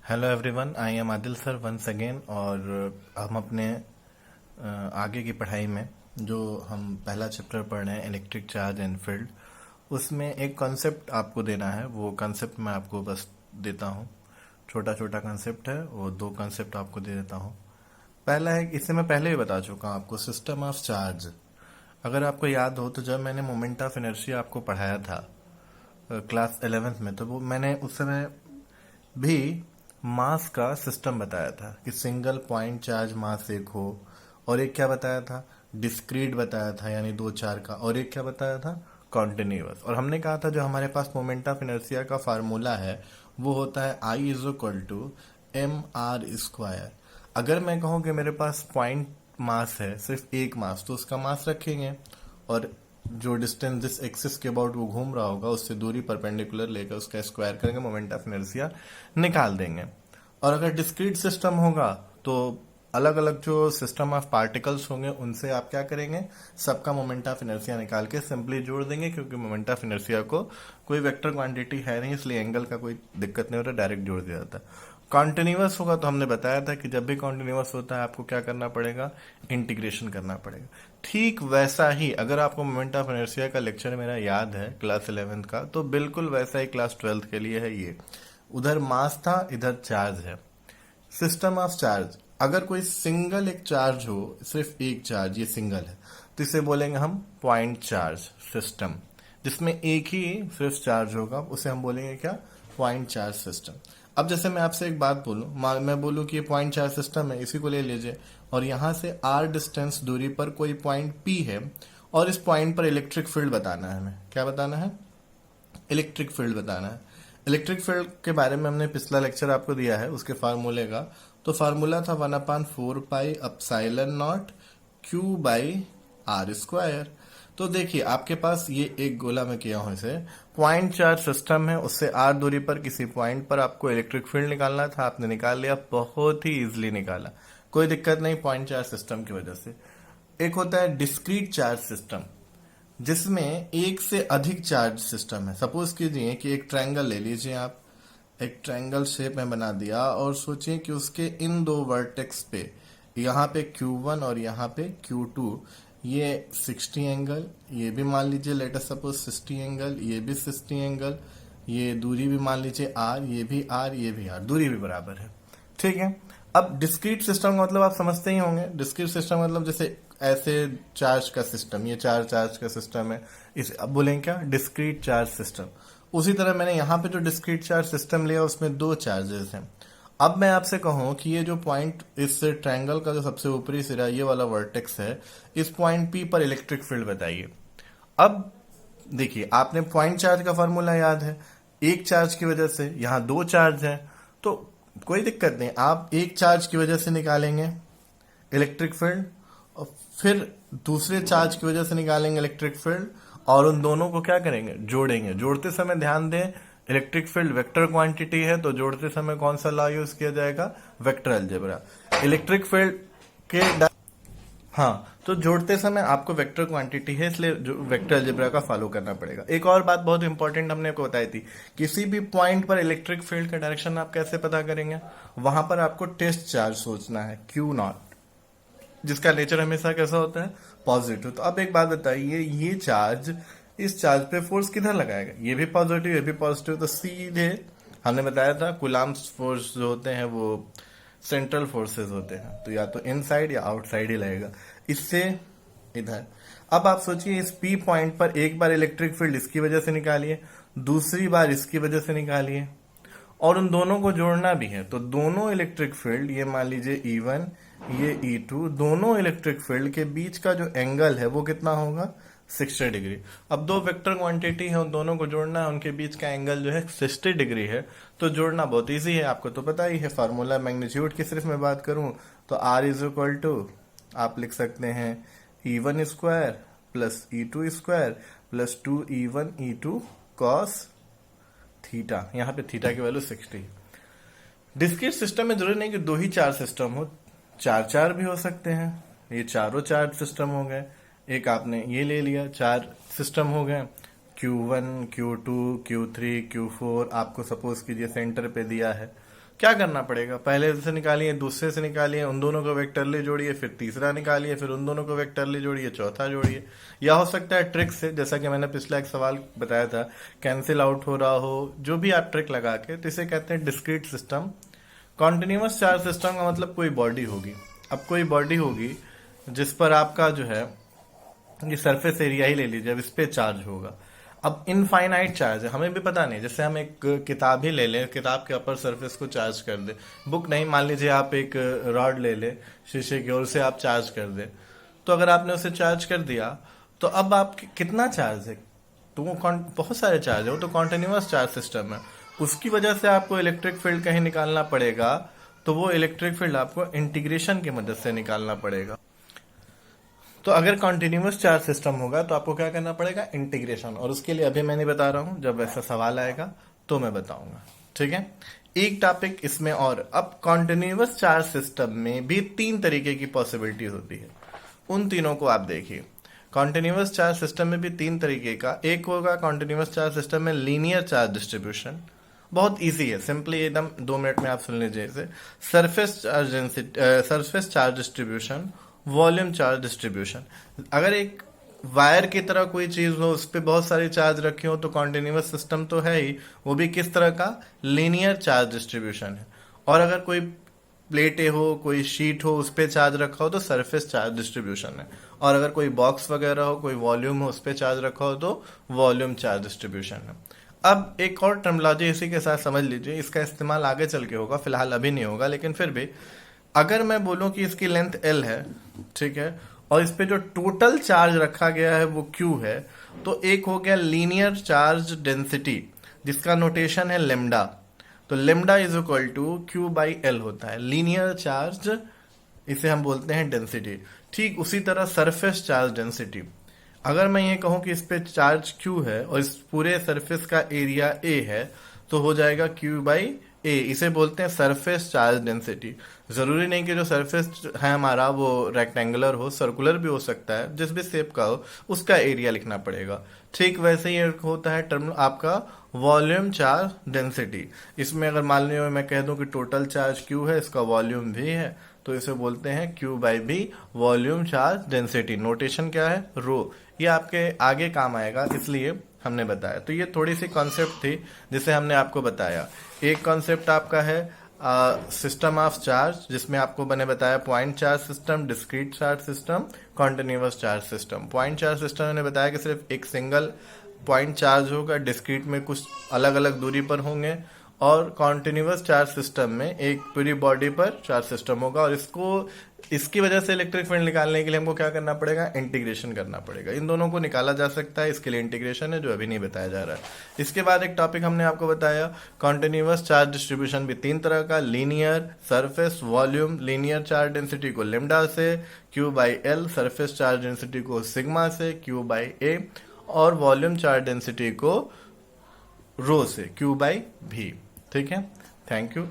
Hello everyone, I am Adil sir once again. और हम अपने आगे की पढ़ाई में जो हम पहला चैप्टर पढ़ रहे हैं इलेक्ट्रिक चार्ज एंड फील्ड, उसमें एक कॉन्सेप्ट आपको देना है। वो कॉन्सेप्ट मैं आपको बस देता हूँ। छोटा छोटा कॉन्सेप्ट है, वो दो कॉन्सेप्ट आपको दे देता हूँ। पहला है, इसे मैं पहले ही बता चुका हूँ आपको, सिस्टम ऑफ चार्ज। अगर आपको याद हो तो जब मैंने मोमेंट ऑफ इनर्शिया आपको पढ़ाया था क्लास 11th में, तो वो मैंने उस समय भी मास का सिस्टम बताया था कि सिंगल पॉइंट चार्ज मास एक हो, और एक क्या बताया था, डिस्क्रीट बताया था यानी दो चार का, और एक क्या बताया था, कॉन्टिन्यूअस। और हमने कहा था जो हमारे पास मोमेंट ऑफ इनर्शिया का फार्मूला है वो होता है I is equal to M R square. अगर मैं कहूँ कि मेरे पास पॉइंट मास है, सिर्फ एक मास, तो उसका मास रखेंगे और जो डिस्टेंस जिस एक्सिस के अबाउट वो घूम रहा होगा उससे दूरी परपेंडिकुलर लेकर उसका स्क्वायर करेंगे, मोमेंट ऑफ इनर्शिया निकाल देंगे। और अगर डिस्क्रीट सिस्टम होगा तो अलग अलग जो सिस्टम ऑफ पार्टिकल्स होंगे उनसे आप क्या करेंगे, सबका मोमेंट ऑफ इनर्शिया निकाल के सिंपली जोड़ देंगे, क्योंकि मोमेंट ऑफ इनर्शिया को कोई वेक्टर क्वांटिटी है नहीं, इसलिए एंगल का कोई दिक्कत नहीं होता, डायरेक्ट जोड़ दिया जाता है। कॉन्टिन्यूअस होगा तो हमने बताया था कि जब भी कॉन्टिन्यूअस होता है आपको क्या करना पड़ेगा, इंटीग्रेशन करना पड़ेगा। ठीक वैसा ही अगर आपको मोमेंट ऑफ इनर्शिया का लेक्चर मेरा याद है क्लास 11th का, तो बिल्कुल वैसा ही क्लास 12th के लिए है ये। उधर मास था, इधर चार्ज है। सिस्टम ऑफ चार्ज, अगर कोई सिंगल एक चार्ज हो, सिर्फ एक चार्ज, ये सिंगल है, तो इसे बोलेंगे हम पॉइंट चार्ज सिस्टम। जिसमें एक ही सिर्फ चार्ज होगा उसे हम बोलेंगे क्या, पॉइंट चार्ज सिस्टम। अब जैसे मैं आपसे एक बात बोलूं, मैं बोलूं कि ये पॉइंट चार्ज सिस्टम है, इसी को ले लीजिए, और यहां से आर डिस्टेंस दूरी पर कोई पॉइंट पी है, और इस पॉइंट पर इलेक्ट्रिक फील्ड बताना है। हमें क्या बताना है, इलेक्ट्रिक फील्ड बताना है। इलेक्ट्रिक फील्ड के बारे में हमने पिछला लेक्चर आपको दिया है, उसके फार्मूले का। तो फार्मूला था 1/4 pi epsilon naught q by r square. तो देखिए आपके पास ये एक गोला में किया हूं, इसे पॉइंट चार्ज सिस्टम है, उससे आर दूरी पर किसी पॉइंट पर आपको इलेक्ट्रिक फील्ड निकालना था, आपने निकाल लिया, बहुत ही इजिली निकाला, कोई दिक्कत नहीं पॉइंट चार्ज सिस्टम की वजह से। एक होता है डिस्क्रीट चार्ज सिस्टम, जिसमें एक से अधिक चार्ज सिस्टम है। सपोज कीजिए कि एक ट्रायंगल ले लीजिए, आप एक ट्रायंगल शेप में बना दिया, और सोचिए कि उसके इन दो वर्टेक्स पे, यहाँ पे Q1 और यहाँ पे Q2, ये 60 एंगल, ये भी मान लीजिए लेट अस सपोज 60 एंगल, ये भी 60 एंगल, ये दूरी भी मान लीजिए R, ये भी R, ये भी R, दूरी भी बराबर है। ठीक है। अब डिस्क्रीट सिस्टम का मतलब आप समझते ही होंगे। डिस्क्रीट सिस्टम मतलब जैसे ऐसे चार्ज का सिस्टम, ये चार चार्ज का सिस्टम है, इस अब बोलेंगे क्या, डिस्क्रीट चार्ज सिस्टम। उसी तरह मैंने यहाँ पे जो डिस्क्रीट चार्ज सिस्टम लिया उसमें दो चार्जेस हैं। अब मैं आपसे कहूं कि ये जो पॉइंट, इस ट्रायंगल का जो सबसे ऊपरी सिरा ये वाला वर्टेक्स है, इस पॉइंट पी पर इलेक्ट्रिक फील्ड बताइए। अब देखिए आपने पॉइंट चार्ज का फॉर्मूला याद है, एक चार्ज की वजह से, यहाँ दो चार्ज है, तो कोई दिक्कत नहीं, आप एक चार्ज की वजह से निकालेंगे इलेक्ट्रिक फील्ड, और फिर दूसरे चार्ज की वजह से निकालेंगे इलेक्ट्रिक फील्ड, और उन दोनों को क्या करेंगे, जोड़ेंगे। जोड़ते समय ध्यान दें, इलेक्ट्रिक फील्ड वेक्टर क्वांटिटी है, तो जोड़ते समय कौन सा लॉ यूज किया जाएगा, वेक्टर अलजेब्रा। इलेक्ट्रिक फील्ड के हाँ, तो जोड़ते समय आपको वेक्टर क्वांटिटी है, इसलिए जो वेक्टर अलजेब्रा का फॉलो करना पड़ेगा। एक और बात बहुत इंपॉर्टेंट हमने आपको बताई थी, किसी भी पॉइंट पर इलेक्ट्रिक फील्ड का डायरेक्शन आप कैसे पता करेंगे, वहां पर आपको टेस्ट चार्ज सोचना है Q0, जिसका नेचर हमेशा कैसा होता है, पॉजिटिव। तो अब एक बात बताइए, ये चार्ज, इस चार्ज पे फोर्स किधर लगाएगा, ये भी पॉजिटिव ये भी पॉजिटिव, तो सीधे हमने बताया था कुलाम्स फोर्स जो होते हैं वो सेंट्रल फोर्सेस होते हैं, तो या तो इनसाइड या आउटसाइड ही लगेगा, इससे इधर। अब आप सोचिए इस पी पॉइंट पर एक बार इलेक्ट्रिक फील्ड इसकी वजह से निकालिए, दूसरी बार इसकी वजह से निकालिए, और उन दोनों को जोड़ना भी है, तो दोनों इलेक्ट्रिक फील्ड, ये मान लीजिए E1 ये E2, दोनों इलेक्ट्रिक फील्ड के बीच का जो एंगल है वो कितना होगा, 60 डिग्री। अब दो वेक्टर क्वांटिटी है, उन दोनों को जोड़ना है, उनके बीच का एंगल जो है 60 डिग्री है, तो जोड़ना बहुत इजी है, आपको तो पता ही है फार्मूला। मैग्नीट्यूड की सिर्फ मैं बात करूं तो R इज इक्वल टू, आप लिख सकते हैं E1 square plus E2 square plus 2E1 E2 cos theta, यहाँ पे थीटा की वैल्यू 60। डिस्क्रीट सिस्टम में जरूरी नहीं कि दो ही चार्ज सिस्टम हो, चार चार भी हो सकते हैं, ये चारों चार्ज सिस्टम हो गए। एक आपने ये ले लिया, चार सिस्टम हो गए, Q1 Q2 Q3 Q4, आपको सपोज कीजिए सेंटर पे दिया है, क्या करना पड़ेगा, पहले से निकालिए, दूसरे से निकालिए, उन दोनों को वेक्टरली जोड़िए, फिर तीसरा निकालिए, फिर उन दोनों को वेक्टरली जोड़िए, चौथा जोड़िए। या हो सकता है ट्रिक से, जैसा कि मैंने पिछला एक सवाल बताया था, कैंसिल आउट हो रहा हो, जो भी आप ट्रिक लगा के, तो इसे कहते हैं discrete system. Continuous charge system का मतलब कोई बॉडी होगी। अब कोई बॉडी होगी जिस पर आपका जो है, ये सरफेस एरिया ही ले लीजिए, अब इस पे चार्ज होगा। अब इनफाइनाइट चार्ज है, हमें भी पता नहीं, जैसे हम एक किताब ही ले लें, किताब के अपर सरफेस को चार्ज कर दे, बुक नहीं, मान लीजिए आप एक रॉड ले ले शीशे की, और उसे आप चार्ज कर दे, तो अगर आपने उसे चार्ज कर दिया तो अब आप कितना चार्ज है, तो वो बहुत सारे चार्ज है, वो तो कॉन्टिन्यूअस चार्ज सिस्टम है। उसकी वजह से आपको इलेक्ट्रिक फील्ड कहीं निकालना पड़ेगा, तो वो इलेक्ट्रिक फील्ड आपको इंटीग्रेशन की मदद से निकालना पड़ेगा। तो अगर कॉन्टिन्यूअस चार्ज सिस्टम होगा तो आपको क्या करना पड़ेगा, इंटीग्रेशन, और उसके लिए अभी मैं नहीं बता रहा हूं, जब ऐसा सवाल आएगा तो मैं बताऊंगा। ठीक है, एक टॉपिक इसमें और, अब कॉन्टिन्यूअस चार्ज सिस्टम में भी 3 तरीके की पॉसिबिलिटी होती है, उन तीनों को आप देखिए। कॉन्टिन्यूअस चार्ज सिस्टम में भी 3 तरीके का, एक होगा कॉन्टिन्यूअस चार्ज सिस्टम में लीनियर चार्ज डिस्ट्रीब्यूशन, बहुत इजी है, सिंपली एकदम 2 मिनट में आप सुन लीजिए इसे। Surface charge density, surface charge distribution, volume charge distribution. अगर एक वायर की तरह कोई चीज हो, उस पर बहुत सारी चार्ज रखी हो, तो कॉन्टिन्यूअस सिस्टम तो है ही, वो भी किस तरह का, लीनियर चार्ज डिस्ट्रीब्यूशन है। और अगर कोई प्लेटें हो, कोई शीट हो, उस पर चार्ज रखा हो तो सरफेस चार्ज डिस्ट्रीब्यूशन है। और अगर कोई बॉक्स वगैरह हो, कोई वॉल्यूम हो, उस पर चार्ज रखा हो तो वॉल्यूम चार्ज डिस्ट्रीब्यूशन है। अब एक और टर्मिनोलॉजी इसी के साथ समझ लीजिए, इसका इस्तेमाल आगे चल के होगा, फिलहाल अभी नहीं होगा, लेकिन फिर भी अगर मैं बोलूं कि इसकी लेंथ L है, ठीक है, और इस पे जो टोटल चार्ज रखा गया है वो Q है, तो एक हो गया लीनियर चार्ज डेंसिटी, जिसका नोटेशन है लेमडा। तो lambda is equal to Q/L होता है, लीनियर चार्ज, इसे हम बोलते हैं डेंसिटी। ठीक उसी तरह सरफेस चार्ज डेंसिटी, अगर मैं ये कहूं कि इस पे चार्ज Q है और इस पूरे सरफेस का एरिया A है, तो हो जाएगा Q/A, इसे बोलते हैं सरफेस चार्ज डेंसिटी। जरूरी नहीं कि जो सरफेस है हमारा वो रेक्टेंगुलर हो, सर्कुलर भी हो सकता है, जिस भी शेप का हो उसका एरिया लिखना पड़ेगा। ठीक वैसे ही एक होता है टर्म आपका वॉल्यूम चार्ज डेंसिटी। इसमें अगर मान लीजिए मैं कह दूं कि टोटल चार्ज Q है, इसका वॉल्यूम V है, तो इसे बोलते हैं Q/V, volume charge density. Notation क्या है, रो। ये आपके आगे काम आएगा, इसलिए हमने बताया। तो ये थोड़ी सी कॉन्सेप्ट थी जिसे हमने आपको बताया। एक कॉन्सेप्ट आपका है सिस्टम ऑफ चार्ज, जिसमें आपको मैंने बताया point charge system, discrete charge system, continuous charge system. Point charge system मैंने बताया कि सिर्फ एक सिंगल पॉइंट चार्ज होगा, डिस्क्रीट में कुछ अलग अलग दूरी पर होंगे, और कॉन्टिन्यूअस चार्ज सिस्टम में एक पूरी बॉडी पर चार्ज सिस्टम होगा। और इसकी वजह से इलेक्ट्रिक फील्ड निकालने के लिए हमको क्या करना पड़ेगा, इंटीग्रेशन करना पड़ेगा। इन दोनों को निकाला जा सकता है, इसके लिए इंटीग्रेशन है, जो अभी नहीं बताया जा रहा है। इसके बाद एक टॉपिक हमने आपको बताया, कॉन्टिन्यूअस चार्ज डिस्ट्रीब्यूशन भी 3 तरह का, linear, surface, volume. Linear charge density को लेमडा से, Q/L, सरफेस चार्ज डेंसिटी को सिग्मा से, Q/A, और वॉल्यूम चार्ज डेंसिटी को रो से, Q/V। ठीक है, थैंक यू।